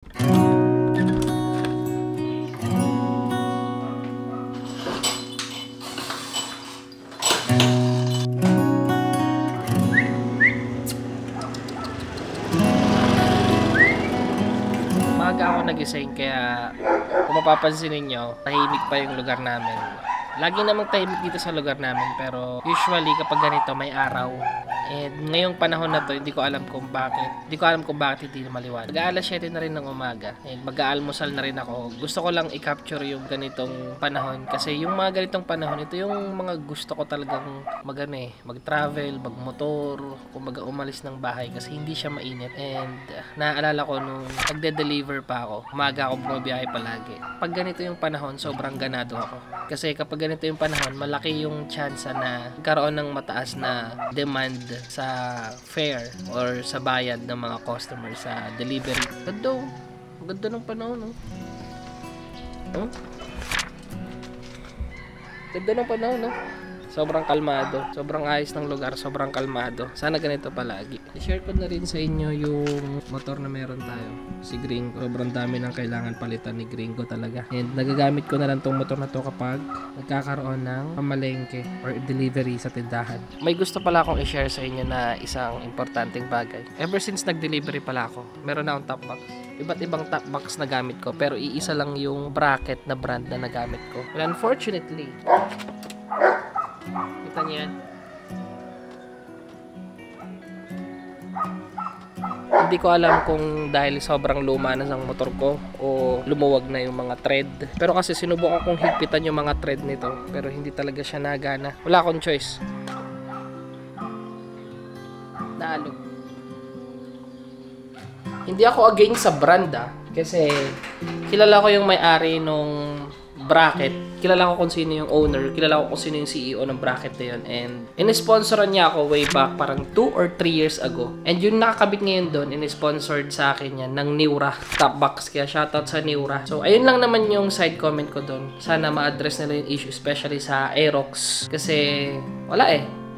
Maaga ako nagising kaya kung mapapansin ninyo, tahimik pa yung lugar namin. Lagi namang tahimik dito sa lugar namin pero usually kapag ganito may araw. And ngayong panahon na to, hindi ko alam kung bakit hindi na maliwanag. Mag-aalas 7 na rin ng umaga. And mag-aalmusal na rin ako. Gusto ko lang i-capture yung ganitong panahon kasi yung mga ganitong panahon, ito yung mga gusto ko talagang mag-travel, magmotor, kumbaga umalis ng bahay kasi hindi siya mainit. And naaalala ko nung nagde-deliver pa ako, umaga ako bumabiyahe palagi. Pag ganito yung panahon, sobrang ganado ako. Kasi kapag ganito yung panahon, malaki yung chance na karoon ng mataas na demand sa fare or sa bayad ng mga customer sa delivery. Ganda ng panahon, no? Huh? Ganda ng panahon, no? Sobrang kalmado, sobrang ayos ng lugar, sobrang kalmado. Sana ganito palagi. I-share ko na rin sa inyo yung motor na meron tayo. Si Gringo. Sobrang dami ng kailangan palitan ni Gringo talaga. And nagagamit ko na lang tong motor na to kapag nagkakaroon ng pamalengke or delivery sa tindahan. May gusto pala akong i-share sa inyo na isang importanteng bagay. Ever since nag-delivery pala ako, meron na akong top box. Iba't ibang top box na gamit ko pero iisa lang yung bracket na brand na nagamit ko. Well, unfortunately, kita niyo yan? Hindi ko alam kung dahil sobrang luma na ng motor ko o lumuwag na yung mga thread. Pero kasi sinubukan kong higpitan yung mga thread nito pero hindi talaga siya nagana. Wala akong choice. Naalog. Hindi ako against sa brand kasi kilala ko yung may-ari nung bracket. Kilala ko kung sino yung owner, kilala ko kung sino yung CEO ng bracket na yun. And in-sponsoran niya ako way back parang 2 or 3 years ago. And yung nakakabit ngayon doon, in-sponsored sa akin yan ng Neura top box. Kaya shoutout sa Neura. So ayun lang naman yung side comment ko doon. Sana ma-address nila yung issue, especially sa Aerox. Kasi wala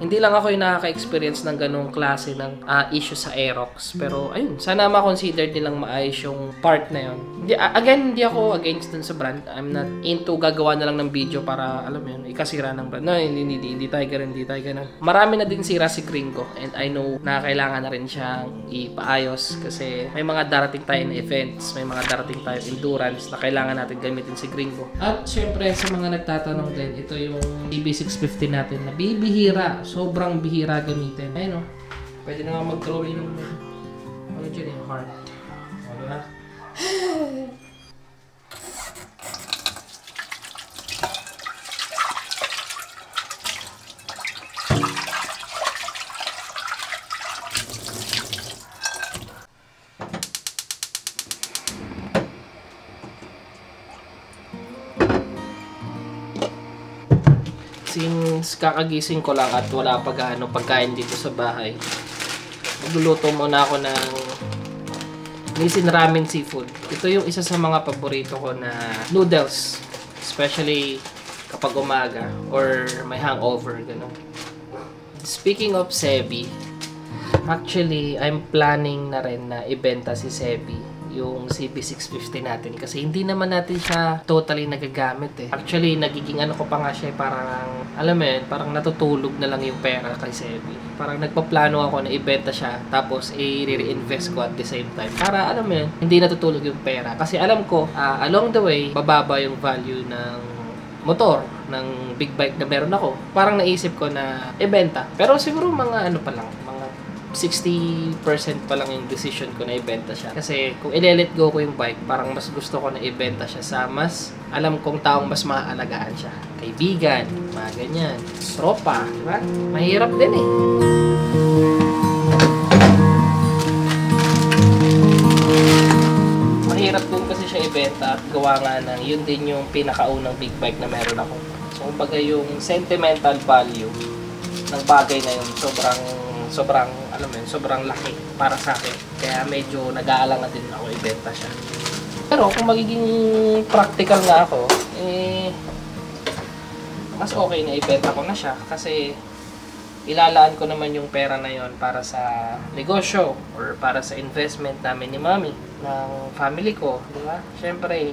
hindi lang ako yung nakaka-experience ng ganung klase ng issue sa Aerox. Pero ayun, sana ma-consider nilang maayos yung part na yun. Hindi ako against dun sa brand. I'm not into gagawa na lang ng video para, alam mo yun, ikasira ng brand. No, hindi tayo ganun. Marami na din sira si Gringo. And I know na kailangan na rin siyang ipaayos kasi may mga darating tayo na events, may mga darating tayo endurance na kailangan natin gamitin si Gringo. At syempre, sa mga nagtatanong din, ito yung CB650 natin na bibihira. Sobrang bihira gamitin. Ayun pwede na nga mag-drawing ng ano dyan yung heart. Ano na? Since kakagising ko lang at wala pa gaano pagkain dito sa bahay, magluluto muna ako ng Nissin Ramen Seafood. Ito yung isa sa mga paborito ko na noodles, especially kapag umaga or may hangover, gano'n. Speaking of Sebi, actually, I'm planning na rin na ibenta si Sebi yung CB650 natin kasi hindi naman natin siya totally nagagamit Actually, nagiging ano ko pa nga siya parang, alam mo yun, parang natutulog na lang yung pera kay Sebi. Parang nagpaplano ako na ibenta siya tapos i-reinvest ko at the same time. Para, alam mo yun, hindi natutulog yung pera. Kasi alam ko, along the way, bababa yung value ng motor, ng big bike na meron ako. Parang naisip ko na ibenta. Pero siguro mga ano pa lang, 60% pa lang yung decision ko na ibenta siya. Kasi kung i-let go ko yung bike, parang mas gusto ko na ibenta siya sa mas alam kong taong mas maaalagaan siya. Kaibigan, mga ganyan. Tropa, di ba? Mahirap din Mahirap din kasi siya ibenta at gawa nga ng yun din yung pinakaunang big bike na meron ako. So, kumbaga yung sentimental value ng bagay na yun, sobrang laki para sa akin. Kaya medyo nag-aalangan din ako ibenta siya. Pero kung magiging practical nga ako, mas okay na ibenta ko na siya kasi ilalaan ko naman yung pera na yon para sa negosyo or para sa investment namin ni Mami, ng family ko, di ba? Siyempre,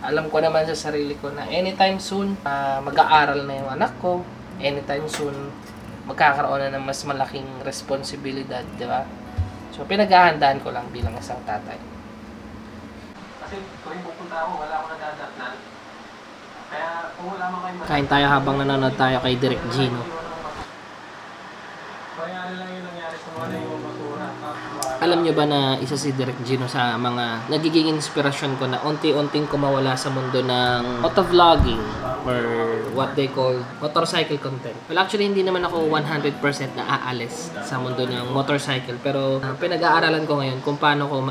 alam ko naman sa sarili ko na anytime soon, mag-aaral na yung anak ko, anytime soon, magkakaroon na ng mas malaking responsibilidad, di ba? So, pinaghahandaan ko lang bilang isang tatay. Kasi kung pupunta ako, wala akong nadadatnan. Kaya kung wala mo kayo... Kain tayo habang nanonood tayo kay Direk Gino. Kaya lang yung nangyari sa mga yung basura. Alam nyo ba na isa si Direk Gino sa mga nagiging inspirasyon ko na unti-unting kumawala sa mundo ng motovlogging or what they call motorcycle content. Well, actually, hindi naman ako 100% na aalis sa mundo ng motorcycle. Pero pinag-aaralan ko ngayon kung paano ko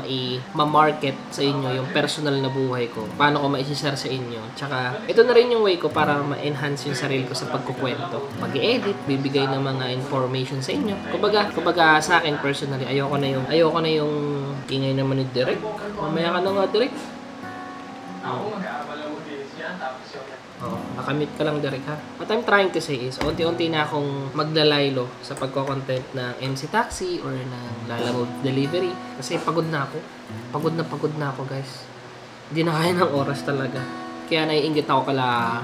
ma-market sa inyo yung personal na buhay ko. Paano ko ma-share sa inyo. Tsaka, ito na rin yung way ko para ma-enhance yung sarili ko sa pagkukwento. Pag-i-edit, bibigay ng mga information sa inyo. Kumbaga sa akin personally, ayoko na yung ingay naman ni Direk. Mamaya ka na nga, Direk. Nakamit ka lang, Direk, ha? What I'm trying to say is, unti-unti na akong maglalaylo sa pagko-content ng MC Taxi or ng Lala Mode Delivery. Kasi pagod na ako. Pagod na ako, guys. Hindi na kaya ng oras talaga. Kaya naiinggit ako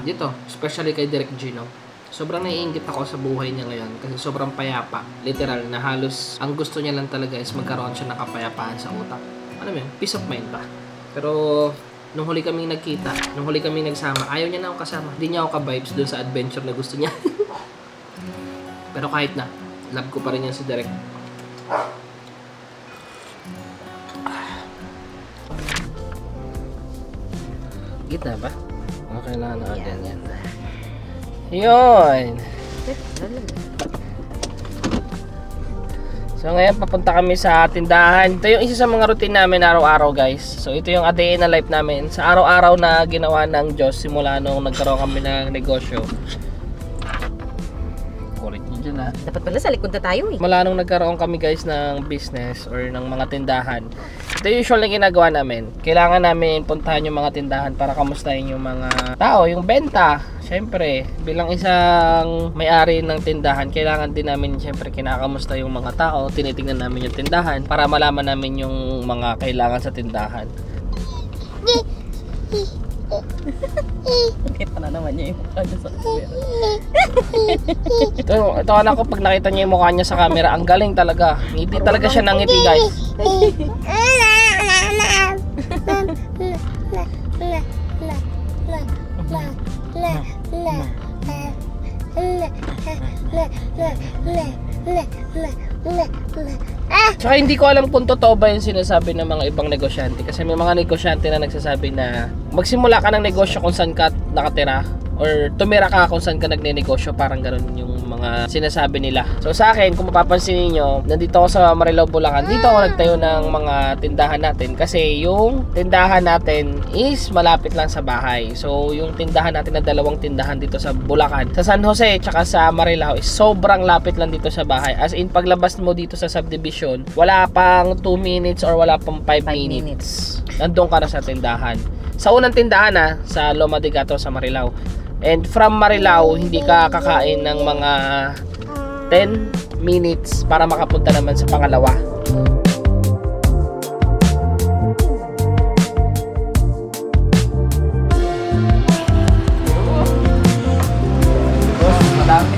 dito, especially kay Direk Gino. Sobrang naiinggit ako sa buhay niya ngayon kasi sobrang payapa. Literal, na halos ang gusto niya lang talaga is magkaroon siya ng kapayapaan sa utak. Ano yun? Peace of mind ba? Pero nung huli kaming nagkita, nung huli kaming nagsama, ayaw niya na ako kasama. Hindi niya ako ka-vibes doon sa adventure na gusto niya. Pero kahit na, love ko pa rin yan si Direk. Gitna ba? Okay na, ganyan. Yun! So ngayon papunta kami sa tindahan. Ito yung isa sa mga routine namin araw-araw, guys. So ito yung a day in a life namin. Sa araw-araw na ginawa ng Diyos simula nung nagkaroon kami ng negosyo. Kulit nyo dyan, ha? Dapat pala sa likod na tayo, eh. Mula nung nagkaroon kami, guys, ng business or ng mga tindahan, ito yung usual na ginagawa namin. Kailangan namin puntahan yung mga tindahan para kamustahin yung mga tao, yung benta. Siyempre, bilang isang may-ari ng tindahan, kailangan din namin siyempre kinakamusta yung mga tao. Tinitingnan namin yung tindahan para malaman namin yung mga kailangan sa tindahan. Kita na naman niya yung mukha niya sa camera. Ito anak ko, pag nakita niya yung mukha niya sa camera, ang galing talaga. Ngiti talaga siya ng ngiti, guys. Tsaka hindi ko alam kung totoo ba yung sinasabi ng mga ibang negosyante. Kasi may mga negosyante na nagsasabi na magsimula ka ng negosyo kung saan ka nakatira or tumira ka kung saan ka nagne-negosyo. Parang ganun yung mga sinasabi nila. So sa akin, kung mapapansin niyo, nandito ako sa Marilao, Bulacan. Dito ako nagtayo ng mga tindahan natin kasi yung tindahan natin is malapit lang sa bahay. So yung tindahan natin na dalawang tindahan dito sa Bulacan, sa San Jose tsaka sa Marilao is sobrang lapit lang dito sa bahay. As in, paglabas mo dito sa subdivision, wala pang 2 minutes or wala pang 5 minutes. Nandun ka na sa tindahan. Sa unang tindahan, sa Loma de Gato sa Marilao. And from Marilao, hindi ka kakain ng mga 10 minutes para makapunta naman sa pangalawa.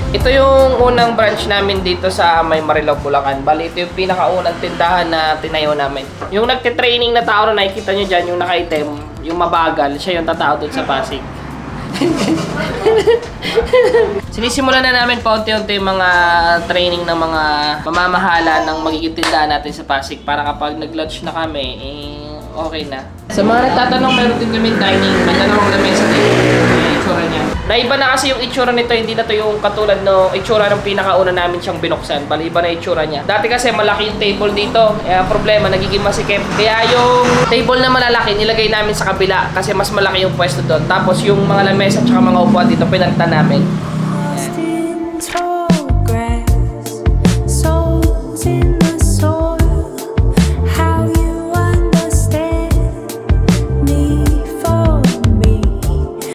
Ito yung unang branch namin dito sa may Marilao, Bulacan. Bali, ito yung pinakaunang tindahan na tinayo namin. Yung nagtitraining na tao na nakikita nyo dyan, yung naka-item, yung mabagal, siya yung tatao dun sa Pasig. Sinisimulan na namin paunti-unti yung mga training ng mga mamamahala ng magiging tindahan natin sa Pasig para kapag nag-launch na kami, okay na. Sa mga nagtatanong, meron din kami dining. May dalawang lamesa din. Yung itsura niya. Naiba na kasi yung itsura nito, hindi na to yung katulad no itsura ng pinakauna namin siyang binuksan. Bali, iba na itsura niya. Dati kasi malaki yung table dito. Problema, nagiging masikip. Kaya yung table na malalaki, nilagay namin sa kabila kasi mas malaki yung pwesto doon. Tapos yung mga lamesa at mga upuan dito, pinalitan namin.